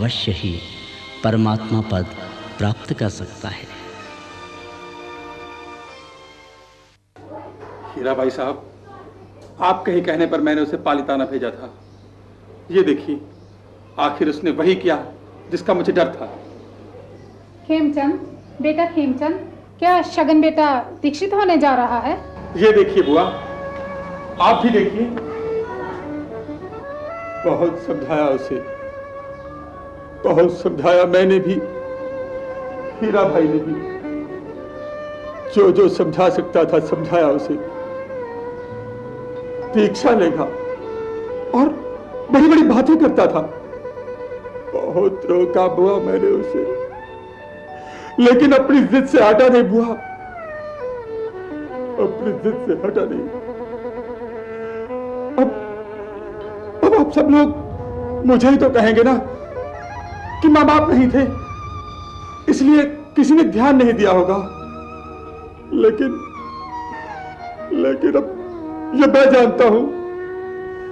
अवश्य ही परमात्मा पद प्राप्त कर सकता है। हीरा भाई साहब, आपके ही कहने पर मैंने उसे पालिताना भेजा था। ये देखिए, आखिर उसने वही किया जिसका मुझे डर था। खेमचंद, बेटा खेमचंद, क्या शगन बेटा दीक्षित होने जा रहा है? ये देखिए बुआ, आप भी देखिए। बहुत समझाया उसे, बहुत समझाया मैंने भी, हीरा भाई ने भी। जो जो समझा सकता था समझाया उसे। दीक्षा लेगा और बड़ी बड़ी बातें करता था। बहुत रोका बुआ मैंने उसे, लेकिन अपनी जिद से हटा नहीं बुआ, अपनी जिद से हटा नहीं। अब आप सब लोग मुझे ही तो कहेंगे ना कि माँ बाप नहीं थे, इसलिए किसी ने ध्यान नहीं दिया होगा। लेकिन अब ये मैं जानता हूं,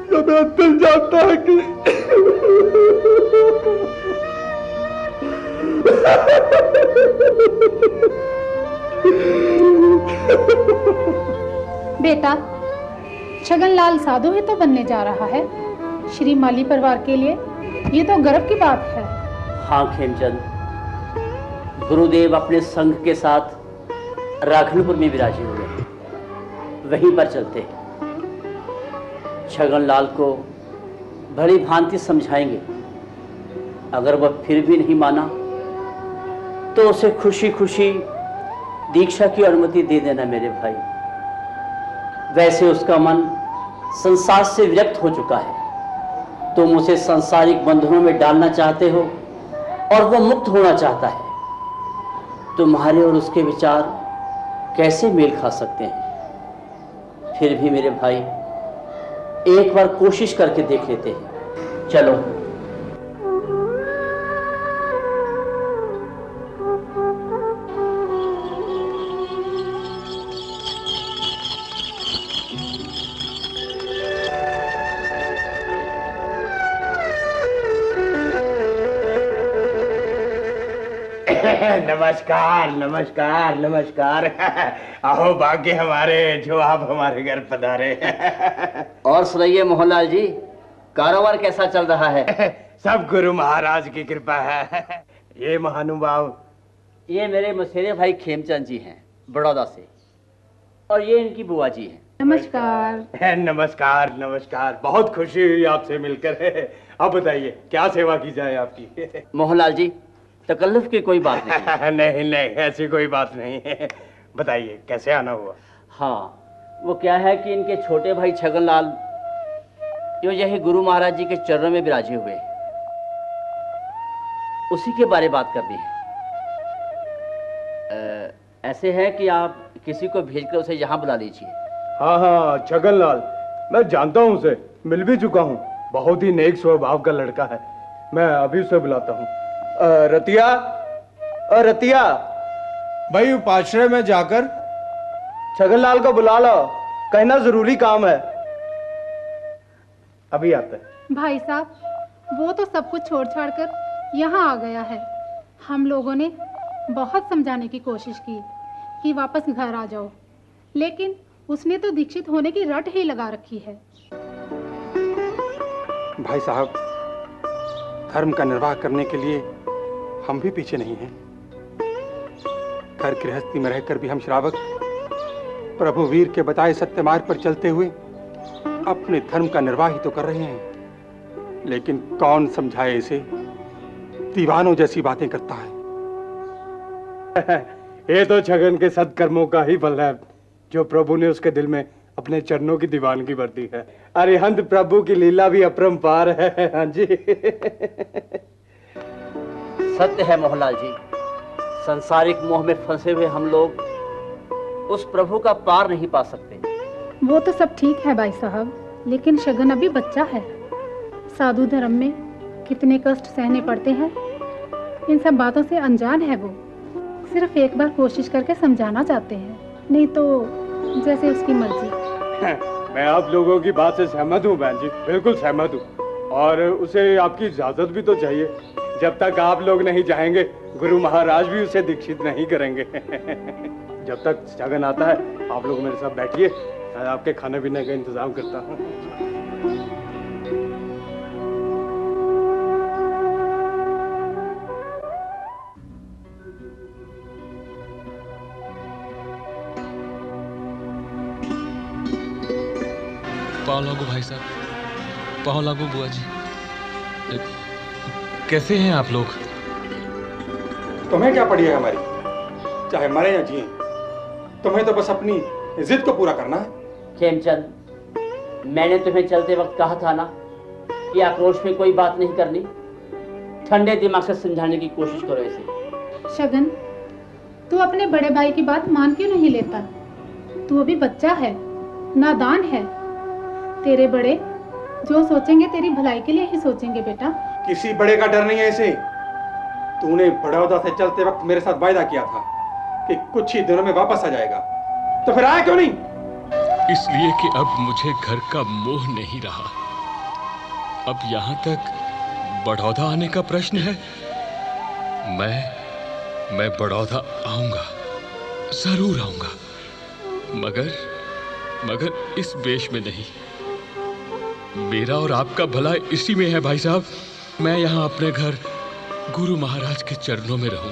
ये मेरा दिल जानता है कि बेटा, छगनलाल साधु ही तो बनने जा रहा है। श्री माली परिवार के लिए ये तो गर्व की बात है। हाँ खेमचंद, गुरुदेव अपने संघ के साथ राखनपुर में विराजे हुए, वहीं पर चलते हैं। छगनलाल को भली भांति समझाएंगे। अगर वह फिर भी नहीं माना तो उसे खुशी खुशी दीक्षा की अनुमति दे देना मेरे भाई। वैसे उसका मन संसार से विरक्त हो चुका है। तुम उसे सांसारिक बंधनों में डालना चाहते हो और वह मुक्त होना चाहता है। तुम्हारे और उसके विचार कैसे मेल खा सकते हैं? फिर भी मेरे भाई, एक बार कोशिश करके देख लेते हैं। चलो। नमस्कार नमस्कार नमस्कार। आओ भाग्य हमारे जो आप हमारे घर पधारे। और सुनाइए मोहनलाल जी, कारोबार कैसा चल रहा है? सब गुरु महाराज की कृपा है। ये महानुभाव, ये मेरे मसेरे भाई खेमचंद जी हैं बड़ौदा से, और ये इनकी बुआ जी हैं। नमस्कार। नमस्कार नमस्कार, बहुत खुशी हुई आपसे मिलकर। अब बताइए क्या सेवा की जाए आपकी? मोहनलाल जी, तकल्लुफ की कोई बात नहीं। नहीं नहीं, ऐसी कोई बात नहीं है। बताइए कैसे आना हुआ? हाँ, वो क्या है कि इनके छोटे भाई छगनलाल जो यही गुरु महाराज जी के चरणों में विराजे हुए, उसी के बारे बात करनी है। ऐसे है कि आप किसी को भेजकर उसे यहाँ बुला लीजिए। हाँ हाँ, छगनलाल, मैं जानता हूँ उसे, मिल भी चुका हूँ। बहुत ही नेक स्वभाव का लड़का है। मैं अभी उसे बुलाता हूँ। रतिया, रतिया, भाई उपाश्रय में जाकर छगनलाल को बुला लो, कहना जरूरी काम है। अभी आता है। भाई साहब, वो तो सब कुछ छोड़ छाड़ कर यहाँ आ गया है। हम लोगों ने बहुत समझाने की कोशिश की कि वापस घर आ जाओ, लेकिन उसने तो दीक्षित होने की रट ही लगा रखी है। भाई साहब, धर्म का निर्वाह करने के लिए हम भी पीछे नहीं हैं। घर गृहस्थी में रहकर भी हम श्रावक प्रभु वीर के बताए सत्य मार्ग पर चलते हुए अपने धर्म का निर्वाह ही तो कर रहे हैं। लेकिन कौन समझाए इसे, दीवानों जैसी बातें करता है। ये तो छगन के सत्कर्मों का ही फल है, जो प्रभु ने उसके दिल में अपने चरणों की दीवानगी भर दी है। अरिहंत प्रभु की लीला भी अपरंपार है। हाँ जी। सत्य है मोहनलाल जी, संसारिक मोह में फंसे हुए हम लोग उस प्रभु का पार नहीं पा सकते। वो तो सब ठीक है भाई साहब, लेकिन शगन अभी बच्चा है। साधु धर्म में कितने कष्ट सहने पड़ते हैं, इन सब बातों से अनजान है। वो सिर्फ एक बार कोशिश करके समझाना चाहते हैं, नहीं तो जैसे उसकी मर्जी। मैं आप लोगों की बात से सहमत हूँ बहन जी, बिल्कुल सहमत हूँ। और उसे आपकी इजाजत भी तो चाहिए। जब तक आप लोग नहीं जाएंगे गुरु महाराज भी उसे दीक्षित नहीं करेंगे। जब तक छगन आता है आप लोग मेरे साथ बैठिए, मैं आपके खाने पीने का इंतजाम करता हूँ। पाँव लागू भाई साहब, पाँव लागू बुआ जी। कैसे हैं आप लोग? तुम्हें क्या पड़ी है हमारी, चाहे मरे या जिए, तुम्हें तो बस अपनी जिद को पूरा करना है। खेमचंद, मैंने तुम्हें चलते वक्त कहा था ना कि आक्रोश में कोई बात नहीं करनी। ठंडे दिमाग से समझाने की कोशिश करो इसे। शगन, तू अपने बड़े भाई की बात मान क्यों नहीं लेता? तू अभी बच्चा है, नादान है। तेरे बड़े जो सोचेंगे तेरी भलाई के लिए ही सोचेंगे बेटा। किसी बड़े का डर नहीं है इसे। तूने बड़ौदा से चलते वक्त मेरे साथ वायदा किया था कि कुछ ही दिनों में वापस आ जाएगा, तो फिर आया क्यों नहीं? इसलिए कि अब मुझे घर का मोह नहीं रहा। अब यहां तक बड़ौदा आने का प्रश्न है। मैं बड़ौदा आऊंगा, जरूर आऊंगा, मगर इस वेश में नहीं। मेरा और आपका भला इसी में है भाई साहब। मैं यहाँ अपने घर गुरु महाराज के चरणों में रहूं।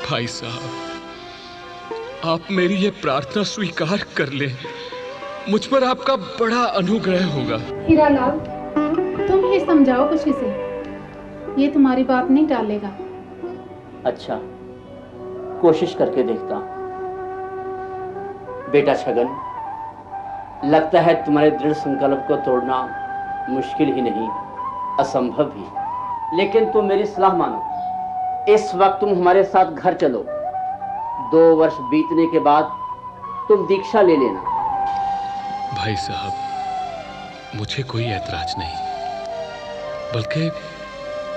भाई साहब, आप मेरी ये प्रार्थना स्वीकार कर लें। मुझ पर आपका बड़ा अनुग्रह होगा। हीरालाल, तुम ही समझाओ खुशी से, ये तुम्हारी बात नहीं टालेगा। अच्छा, कोशिश करके देखता हूं। बेटा छगन, लगता है तुम्हारे दृढ़ संकल्प को तोड़ना मुश्किल ही नहीं, असंभव भी। लेकिन तुम मेरी सलाह मानो। इस वक्त तुम हमारे साथ घर चलो। 2 वर्ष बीतने के बाद तुम दीक्षा ले लेना। भाई साहब, मुझे कोई ऐतराज नहीं, बल्कि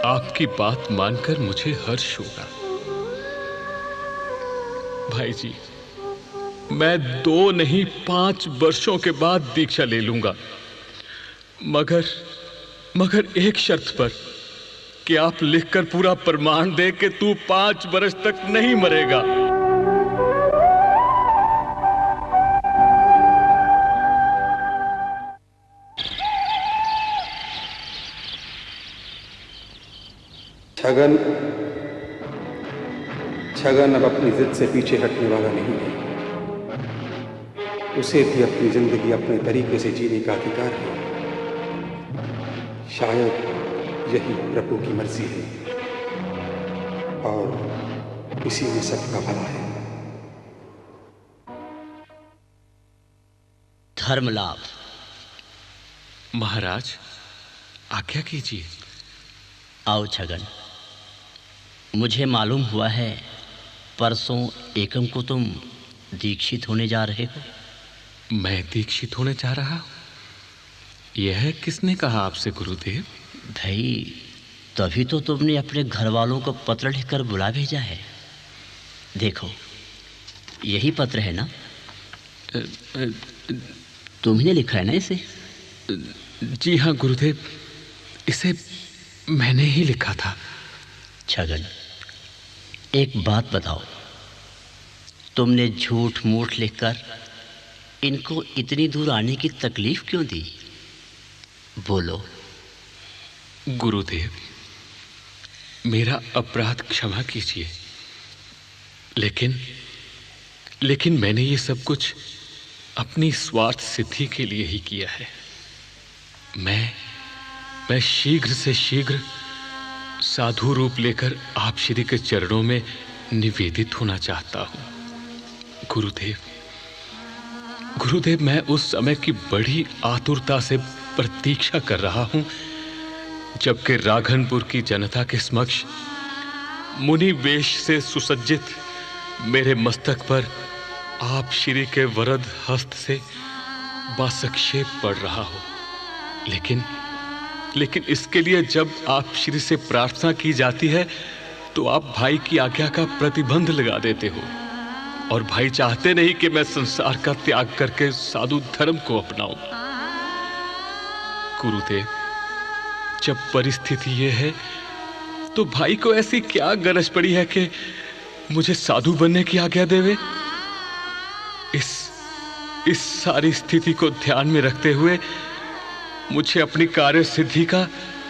आपकी बात मानकर मुझे हर्ष होगा। भाई जी, मैं 2 नहीं 5 वर्षों के बाद दीक्षा ले लूंगा, मगर एक शर्त पर कि आप लिखकर पूरा प्रमाण दे कि तू 5 वर्ष तक नहीं मरेगा। छगन अब अपनी जिद से पीछे हटने वाला नहीं है। उसे भी अपनी जिंदगी अपने तरीके से जीने का अधिकार है। शायद यही प्रभु की मर्जी है और इसी में सबका भला है। धर्म लाभ। महाराज, आज्ञा कीजिए। आओ छगन, मुझे मालूम हुआ है परसों एकम को तुम दीक्षित होने जा रहे हो। मैं दीक्षित होने जा रहा हूं? यह किसने कहा आपसे गुरुदेव? भाई, तभी तो तुमने अपने घर वालों को पत्र लिखकर बुला भेजा है। देखो, यही पत्र है ना? तुमने लिखा है ना इसे? जी हाँ गुरुदेव, इसे मैंने ही लिखा था। छगन, एक बात बताओ, तुमने झूठ मूठ लिखकर इनको इतनी दूर आने की तकलीफ क्यों दी? बोलो। गुरुदेव, मेरा अपराध क्षमा कीजिए, लेकिन मैंने ये सब कुछ अपनी स्वार्थ सिद्धि के लिए ही किया है। मैं शीघ्र से शीघ्र साधु रूप लेकर आप श्री के चरणों में निवेदित होना चाहता हूँ। गुरुदेव, मैं उस समय की बड़ी आतुरता से प्रतीक्षा कर रहा हूँ जबकि राघनपुर की जनता के समक्ष मुनि वेश से सुसज्जित मेरे मस्तक पर आप श्री के वरद हस्त से बासक्षेप पड़ रहा हो। लेकिन इसके लिए जब आप श्री से प्रार्थना की जाती है तो आप भाई की आज्ञा का प्रतिबंध लगा देते हो, और भाई चाहते नहीं कि मैं संसार का त्याग करके साधु धर्म को अपनाऊं। गुरुदेव, जब परिस्थिति ये है तो भाई को ऐसी क्या गरज पड़ी है कि मुझे साधु बनने की आज्ञा देवे? इस सारी स्थिति को ध्यान में रखते हुए मुझे अपनी कार्य सिद्धि का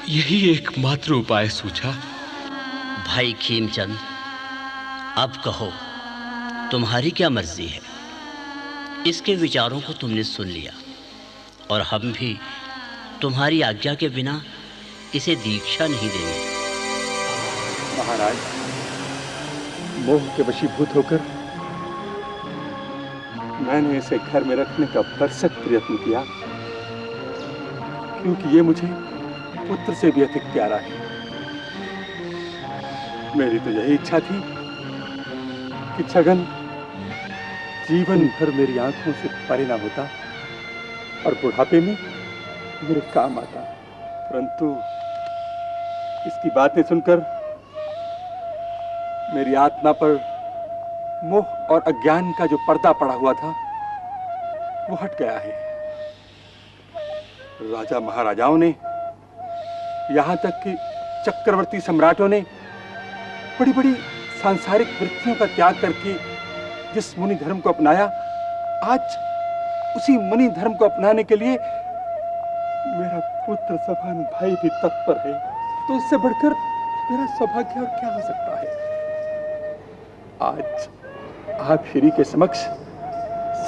यही एकमात्र उपाय सूझा। भाई खीमचंद, अब कहो, तुम्हारी क्या मर्जी है? इसके विचारों को तुमने सुन लिया और हम भी तुम्हारी आज्ञा के बिना इसे दीक्षा नहीं देंगे। महाराज, मोह के वशीभूत होकर मैंने इसे घर में रखने का भरसक प्रयत्न किया, क्योंकि ये मुझे पुत्र से भी अधिक प्यारा है। मेरी तो यही इच्छा थी कि छगन जीवन भर मेरी आंखों से परे ना होता और बुढ़ापे में मेरे काम आता, परंतु इसकी बातें सुनकर मेरी आत्मा पर मोह और अज्ञान का जो पर्दा पड़ा हुआ था वो हट गया है। राजा महाराजाओं ने, यहाँ तक कि चक्रवर्ती सम्राटों ने बड़ी बड़ी सांसारिक वृत्तियों का त्याग करके जिस मुनि धर्म को अपनाया, आज उसी मुनि धर्म को अपनाने के लिए मेरा पुत्र सभान भाई भी तत्पर है। तो इससे बढ़कर मेरा सौभाग्य और क्या हो सकता है? आज आप श्री के समक्ष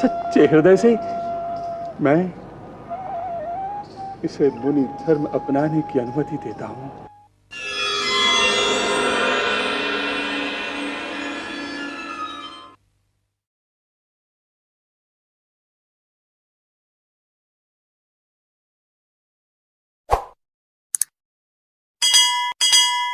सच्चे हृदय से मैं इसे मुनि धर्म अपनाने की अनुमति देता हूं।